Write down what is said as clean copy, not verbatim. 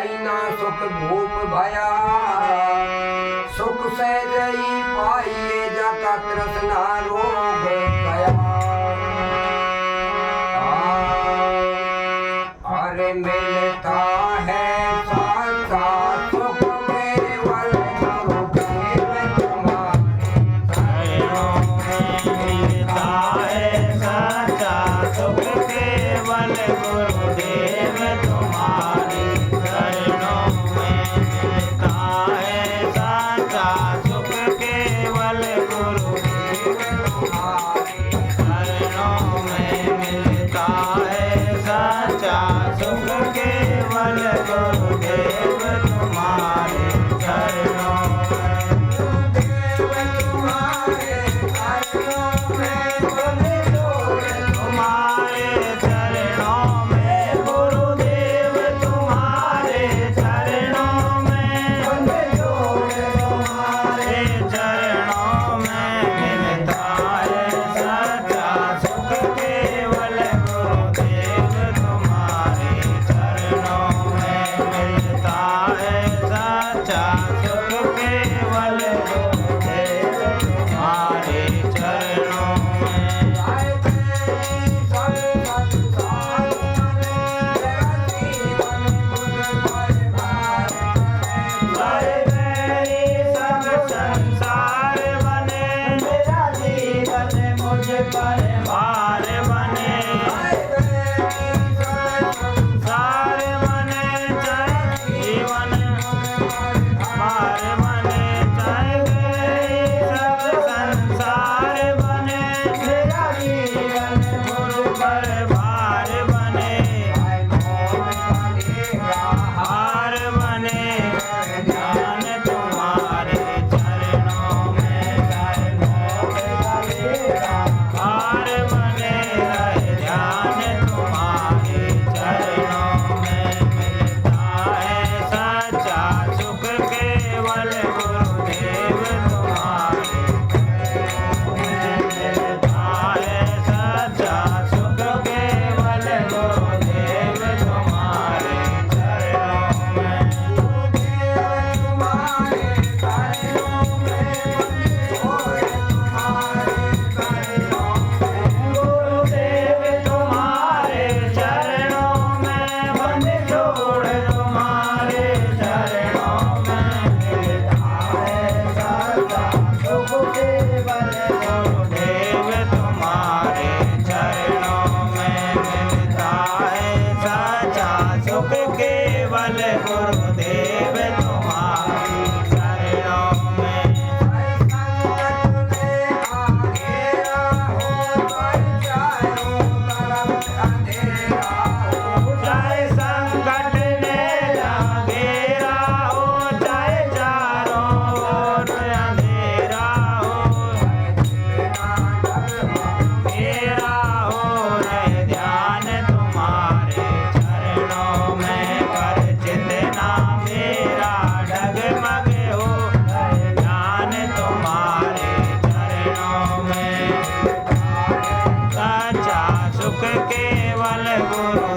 पाई ना सुख भूप भया, सुख सहज पाइए जाका तृष्णा रोग गया। अरे मिलता है साचा सुख केवल गुरुदेव तुम्हारे शरणों में। मिलता है साचा सुख केवल गुरुदेव तुम्हारे शरणों में। मिलता है साचा सुख केवल गुरुदेव तुम्हारे शरणों में। मिलता है साचा सुख केवल गुरुदेव तुम्हारे शरणों में। गुरुदेव तुम्हारे शरणों में, बंधे जोड़ तुम्हारे चरणों में गुरुदेव तुम्हारे चरणों में। बंधे जोड़ तुम्हारे चरणों में मिलता है सच्चा सुख केवल गुरुदेव तुम्हारे चरणों में। मिलता है सच्चा सुख केवल गुरुदेव तुम्हारे चरणों में। आए तेरी संत संसार में, तेरा जीवन मुझ पर भार करे। आए तेरी सब संसार बने, मेरा जीवन मुझ पर भार बने। आए तेरी संत संसार बने चाहे जीवन भार बने। चाहे तेरी सब संसार बने, मेरा जीवन मुझ पर भार बने। हार बने ध्यान तुम्हारे चरणों में। चाहे मौत लगेगा हार बने रहे ध्यान तुम्हारे चरणों में। मिलता है सच्चा सुख केवल गुरुदेव तुम्हारे चरणों में। मिलता है सच्चा सुख केवल गुरुदेव तुम्हारे चरणों में। गुरुदेव तुम्हारे चरणों में, बंधे जोड़ तुम्हारे चरणों में। मिलता है सच्चा सुख केवल गुरुदेव तुम्हारे चरणों में। मिलता है सच्चा सुख केवल गुरुदेव तुम्हारे चरणों में। चाहे संकट ने घेरा हो, चाहे चारों ओर अंधेरा हो। घेरा हो रहे ध्यान तुम्हारे चरणों में। पर जितना मेरा डगमग हो रहे ध्यान तुम्हारे चरणों में। सच्चा सुख केवल गुरु